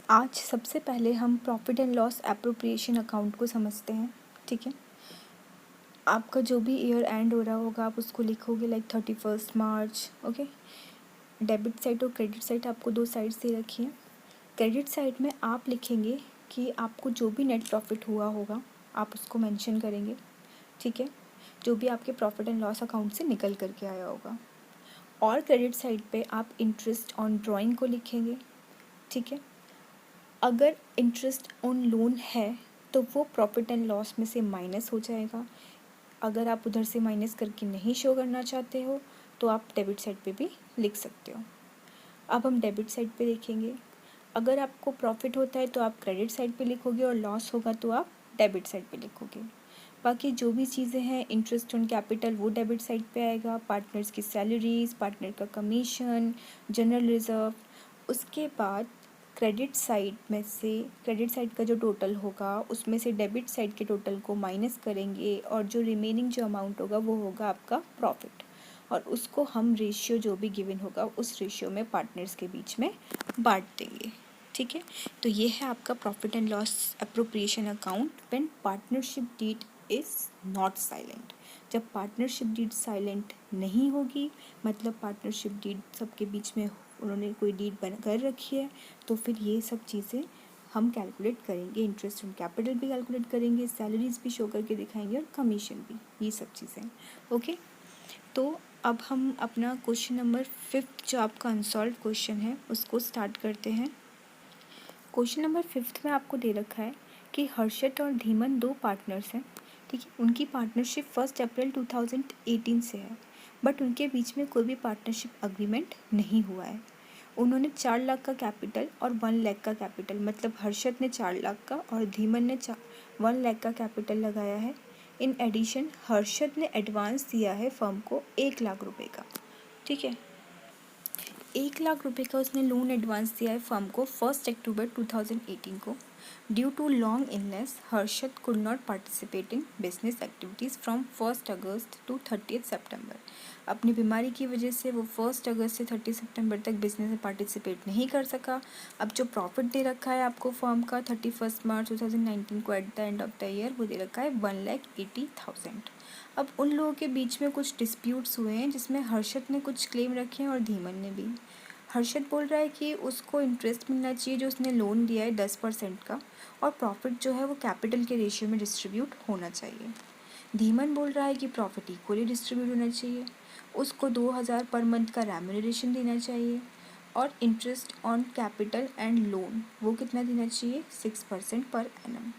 आज सबसे पहले हम profit and loss appropriation account को समझते हैं। ठीक है, आपका जो भी ईयर एंड हो रहा होगा आप उसको लिखोगे लाइक 31 मार्च। ओके, डेबिट साइड और क्रेडिट साइड आपको दो साइड्स दे रखी है। क्रेडिट साइड में आप लिखेंगे कि आपको जो भी नेट प्रॉफिट हुआ होगा आप उसको मेंशन करेंगे। ठीक है, जो भी आपके प्रॉफिट एंड लॉस अकाउंट से निकल करके आया होगा। और क्रेडिट साइड पे आप इंटरेस्ट ऑन ड्राइंग को लिखेंगे। ठीक है, अगर इंटरेस्ट ऑन लोन है तो वो प्रॉफिट एंड लॉस में से माइनस हो जाएगा। अगर आप उधर से माइनस करके नहीं शो करना चाहते हो तो आप डेबिट साइड पे भी लिख सकते हो। अब हम डेबिट साइड पे देखेंगे, अगर आपको प्रॉफिट होता है तो आप क्रेडिट साइड पे लिखोगे और लॉस होगा तो आप डेबिट साइड पे लिखोगे। बाकी जो भी चीज़ें हैं, इंटरेस्ट ऑन कैपिटल वो डेबिट साइड पे आएगा, पार्टनर्स की सैलरीज, पार्टनर का कमीशन, जनरल रिजर्व। उसके बाद क्रेडिट साइड में से क्रेडिट साइड का जो टोटल होगा उसमें से डेबिट साइड के टोटल को माइनस करेंगे और जो रिमेनिंग जो अमाउंट होगा वो होगा आपका प्रॉफिट, और उसको हम रेशियो जो भी गिवन होगा उस रेशियो में पार्टनर्स के बीच में बांट देंगे। ठीक है, तो ये है आपका profit and loss appropriation account when partnership deed is not silent. जब पार्टनरशिप डीड साइलेंट नहीं होगी, मतलब पार्टनरशिप डीड सबके बीच में उन्होंने कोई डीड बना कर रखी है, तो फिर ये सब चीज़ें हम कैलकुलेट करेंगे। इंटरेस्ट ऑन कैपिटल भी कैलकुलेट करेंगे, सैलरीज भी शो करके दिखाएंगे और कमीशन भी, ये सब चीज़ें। ओके, तो अब हम अपना क्वेश्चन नंबर 5 जो आपका अनसॉल्व क्वेश्चन है उसको स्टार्ट करते हैं। क्वेश्चन नंबर 5 में आपको दे रखा है कि हर्षद और धीमन दो पार्टनर्स हैं। ठीक है, उनकी पार्टनरशिप 1 अप्रैल 2018 से है, बट उनके बीच में कोई भी पार्टनरशिप अग्रीमेंट नहीं हुआ है। उन्होंने 4 लाख का कैपिटल और 1 लाख का कैपिटल, मतलब हर्षद ने 4 लाख का और धीमन ने 1 लाख का कैपिटल लगाया है। इन एडिशन हर्षद ने एडवांस दिया है फर्म को 1 लाख रुपए का। ठीक है, 1 लाख रुपए का उसने लोन एडवांस दिया है फर्म को 1 अक्टूबर 2018 को। Due to long illness Harshad could not participate in business activities from 1 August to 30 September. अपनी बीमारी की वजह से वो 1 अगस्त से 30 सितंबर तक बिजनेस में पार्टिसिपेट नहीं कर सका। अब जो प्रॉफिट दे रखा है आपको फर्म का 31 मार्च 2019 को at the end of the year वो दे रखा है 1,80,000। अब उन लोगों के बीच में कुछ डिस्प्यूट्स हुए हैं जिसमें हर्षद ने कुछ क्लेम रखे हैं और धीमन ने भी। हर्षद बोल रहा है कि उसको इंटरेस्ट मिलना चाहिए जो उसने लोन दिया है 10% का, और प्रॉफिट जो है वो कैपिटल के रेशियो में डिस्ट्रीब्यूट होना चाहिए। धीमन बोल रहा है कि प्रॉफिट इक्वली डिस्ट्रीब्यूट होना चाहिए, उसको 2,000 पर मंथ का रेम्यूनरेशन देना चाहिए, और interest on capital and loan वो कितना देना चाहिए, 6% per annum.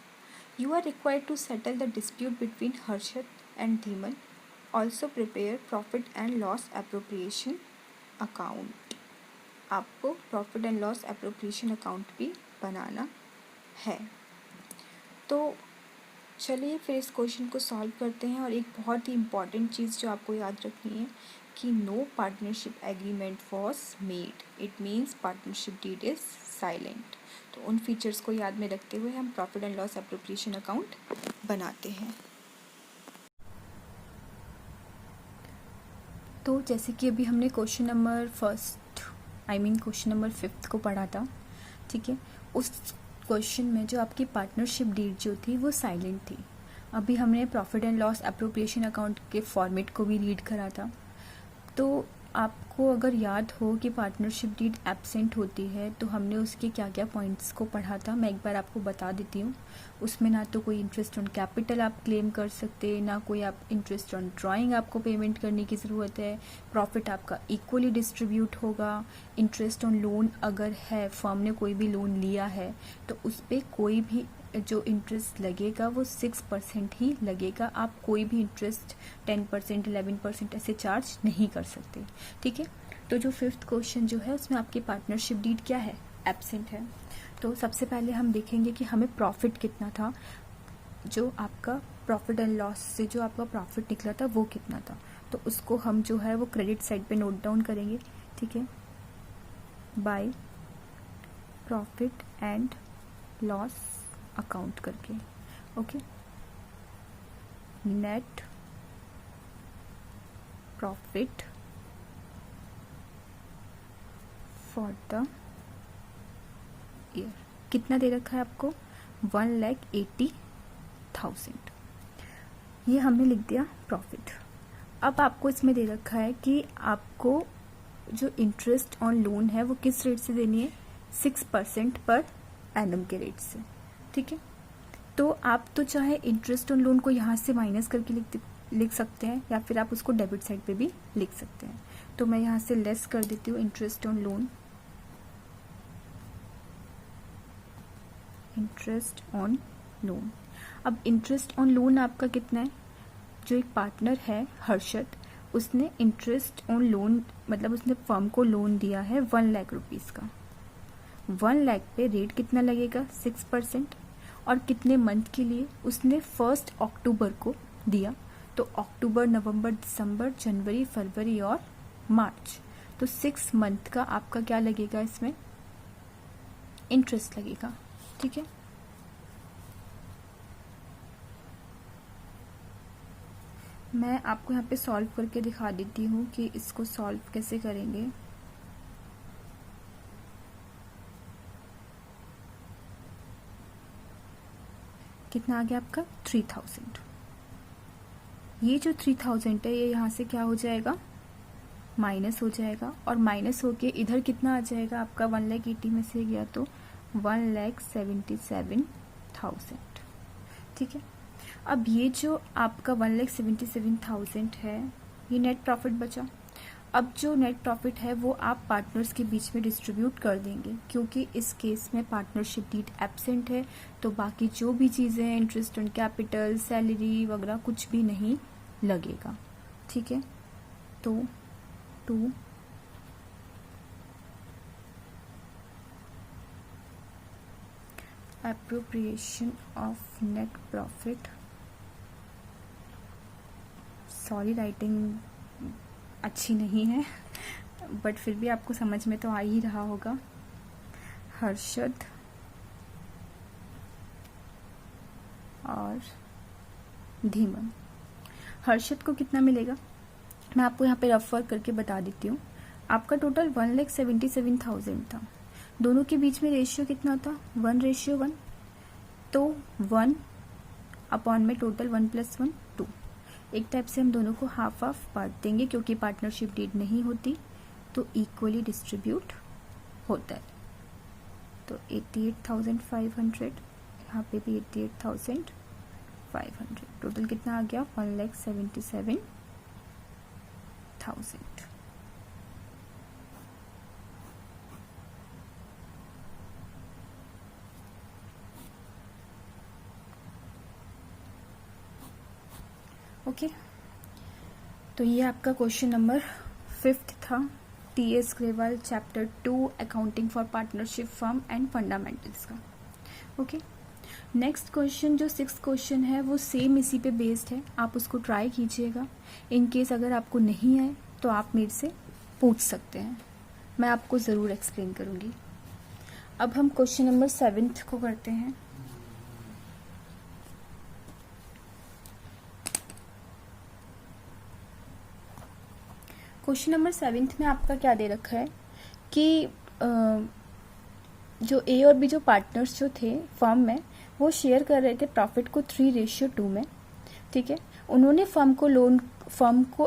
You are required to settle the dispute between Harshad and Dhiman. Also prepare profit and loss appropriation account. आपको profit and loss appropriation account भी बनाना है। तो चलिए फिर इस क्वेश्चन को सॉल्व करते हैं। और एक बहुत ही इम्पॉर्टेंट चीज़ जो आपको याद रखनी है कि no partnership agreement was made, it means partnership deed is silent. तो उन फीचर्स को याद में रखते हुए हम profit and loss appropriation account बनाते हैं। तो जैसे कि अभी हमने क्वेश्चन नंबर क्वेश्चन नंबर 5 को पढ़ा था। ठीक है, उस क्वेश्चन में जो आपकी पार्टनरशिप डीड जो थी वो साइलेंट थी। अभी हमने profit and loss appropriation account के फॉर्मेट को भी रीड करा था। तो आपको अगर याद हो कि पार्टनरशिप डीड एब्सेंट होती है तो हमने उसके क्या क्या पॉइंट्स को पढ़ा था, मैं एक बार आपको बता देती हूँ। उसमें ना तो कोई इंटरेस्ट ऑन कैपिटल आप क्लेम कर सकते, ना कोई आप इंटरेस्ट ऑन ड्राइंग आपको पेमेंट करने की ज़रूरत है, प्रॉफिट आपका इक्वली डिस्ट्रीब्यूट होगा। इंटरेस्ट ऑन लोन अगर है, फर्म ने कोई भी लोन लिया है तो उस पर कोई भी जो इंटरेस्ट लगेगा वो 6% ही लगेगा। आप कोई भी इंटरेस्ट 10%, 11% ऐसे चार्ज नहीं कर सकते। ठीक है, तो जो 5th क्वेश्चन जो है उसमें आपकी पार्टनरशिप डीड क्या है, एब्सेंट है। तो सबसे पहले हम देखेंगे कि हमें प्रॉफिट कितना था, जो आपका प्रॉफिट एंड लॉस से जो आपका प्रॉफिट निकला था वो कितना था। तो उसको हम जो है वो क्रेडिट साइड पे नोट डाउन करेंगे। ठीक है, by profit and loss account करके। Okay, net profit for the year. कितना दे रखा है आपको? 1,80,000। ये हमने लिख दिया प्रॉफिट। अब आपको इसमें दे रखा है कि आपको जो इंटरेस्ट ऑन लोन है वो किस रेट से देनी है? 6% पर एनम के रेट से, ठीक है। तो आप तो चाहे इंटरेस्ट ऑन लोन को यहाँ से माइनस करके लिख सकते हैं, या फिर आप उसको डेबिट साइड पे भी लिख सकते हैं। तो मैं यहाँ से लेस कर देती हूँ interest on loan, interest on loan. अब इंटरेस्ट ऑन लोन आपका कितना है? जो एक पार्टनर है हर्षद, उसने इंटरेस्ट ऑन लोन मतलब उसने फर्म को लोन दिया है 1 लाख रुपीज़ का। 1 लाख पे रेट कितना लगेगा? 6%। और कितने मंथ के लिए? उसने 1 अक्टूबर को दिया, तो अक्टूबर, नवंबर, दिसंबर, जनवरी, फरवरी और मार्च, तो 6 मंथ का आपका क्या लगेगा? इसमें इंटरेस्ट लगेगा, ठीक है। मैं आपको यहाँ पे सॉल्व करके दिखा देती हूँ कि इसको सॉल्व कैसे करेंगे। कितना आ गया आपका? 3,000। ये जो 3,000 है ये यहाँ से क्या हो जाएगा? माइनस हो जाएगा, और माइनस होके इधर कितना आ जाएगा आपका? 1,80,000 में से गया तो 1,77,000, ठीक है। अब ये जो आपका 1,77,000 है ये नेट प्रॉफिट बचा। अब जो नेट प्रॉफिट है वो आप पार्टनर्स के बीच में डिस्ट्रीब्यूट कर देंगे, क्योंकि इस केस में पार्टनरशिप डीड एब्सेंट है, तो बाकी जो भी चीज़ें हैं, इंटरेस्ट ऑन कैपिटल, सैलरी वगैरह, कुछ भी नहीं लगेगा, ठीक है। तो 2 appropriation of net profit, sorry writing अच्छी नहीं है बट फिर भी आपको समझ में तो आ ही रहा होगा। हर्षद और धीमन। हर्षद को कितना मिलेगा? मैं आपको यहाँ पे रफ वर्क करके बता देती हूँ। आपका टोटल 1,77,000 था, दोनों के बीच में रेशियो कितना था? 1:1। तो 1 अपॉन में टोटल 1 + 1 2। एक टाइप से हम दोनों को हाफ हाफ बांट देंगे, क्योंकि पार्टनरशिप डीड नहीं होती तो इक्वली डिस्ट्रीब्यूट होता है। तो 88,500, यहाँ पे भी 88,500, टोटल कितना आ गया? 1,77,000। ओके, तो ये आपका क्वेश्चन नंबर 5 था, TS Grewal chapter 2 accounting for partnership firm and fundamentals का। ओके, नेक्स्ट क्वेश्चन जो 6th क्वेश्चन है वो सेम इसी पे बेस्ड है, आप उसको ट्राई कीजिएगा। इन केस अगर आपको नहीं आए तो आप मेरे से पूछ सकते हैं, मैं आपको ज़रूर एक्सप्लेन करूँगी। अब हम क्वेश्चन नंबर 7 को करते हैं। क्वेश्चन नंबर 7 में आपका क्या दे रखा है कि जो ए और बी जो पार्टनर्स जो थे फर्म में, वो शेयर कर रहे थे प्रॉफिट को 3:2 में, ठीक है। उन्होंने फर्म को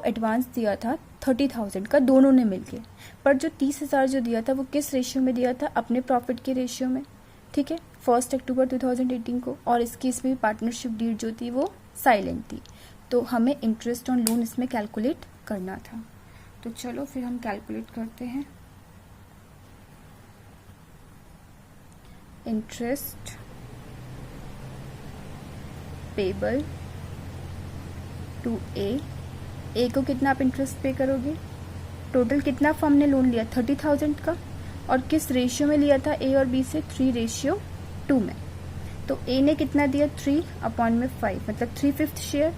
एडवांस दिया था 30,000 का, दोनों ने मिलके, पर जो 30,000 जो दिया था वो किस रेशियो में दिया था? अपने प्रॉफिट के रेशियो में, ठीक है, 1 अक्टूबर 2018 को। और इस केस में पार्टनरशिप डीड जो थी वो साइलेंट थी, तो हमें इंटरेस्ट ऑन लोन इसमें कैलकुलेट करना था। तो चलो फिर हम कैलकुलेट करते हैं। इंटरेस्ट पेबल टू ए को कितना आप इंटरेस्ट पे करोगे? टोटल कितना फर्म ने लोन लिया? 30,000 का, और किस रेशियो में लिया था ए और बी से? 3:2 में। तो ए ने कितना दिया? 3/5, मतलब 3/5 शेयर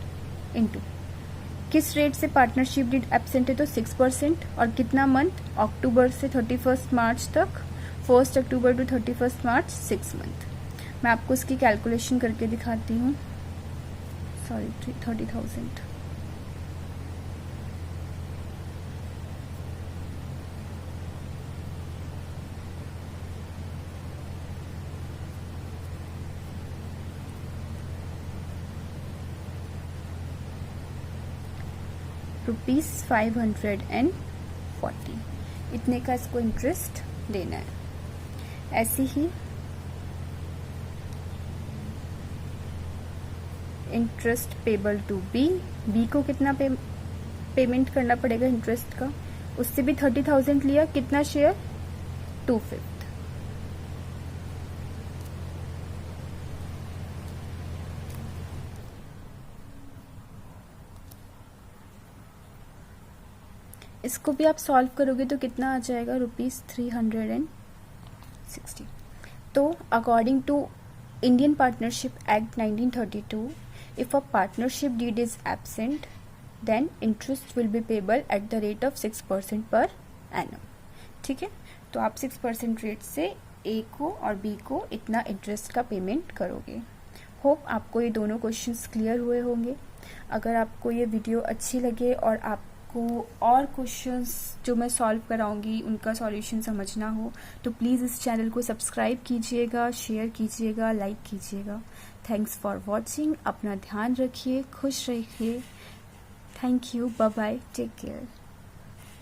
इनटू किस रेट से पार्टनरशिप डीड एब्सेंट है? तो 6%। और कितना मंथ? अक्टूबर से 31 मार्च तक, 1 अक्टूबर टू 31 मार्च, 6 मंथ। मैं आपको इसकी कैलकुलेशन करके दिखाती हूँ। सॉरी, 30,000। ₹540, इतने का इसको इंटरेस्ट देना है। ऐसे ही इंटरेस्ट पेबल टू बी को कितना पेमेंट करना पड़ेगा इंटरेस्ट का, उससे भी 30,000 लिया, कितना शेयर 2/5। इसको भी आप सॉल्व करोगे तो कितना आ जाएगा, ₹360। तो according to Indian partnership act 1932, if a partnership deed is absent then interest will be payable at the rate of 6% per annum. ठीक है, तो आप 6% रेट से ए को और बी को इतना इंटरेस्ट का पेमेंट करोगे। होप आपको ये दोनों क्वेश्चंस क्लियर हुए होंगे। अगर आपको ये वीडियो अच्छी लगे और आपको और क्वेश्चंस जो मैं सॉल्व कराऊंगी उनका सॉल्यूशन समझना हो तो प्लीज़ इस चैनल को सब्सक्राइब कीजिएगा, शेयर कीजिएगा, लाइक कीजिएगा। Thanks for watching. अपना ध्यान रखिए, खुश रहिए। Thank you, bye bye, take care.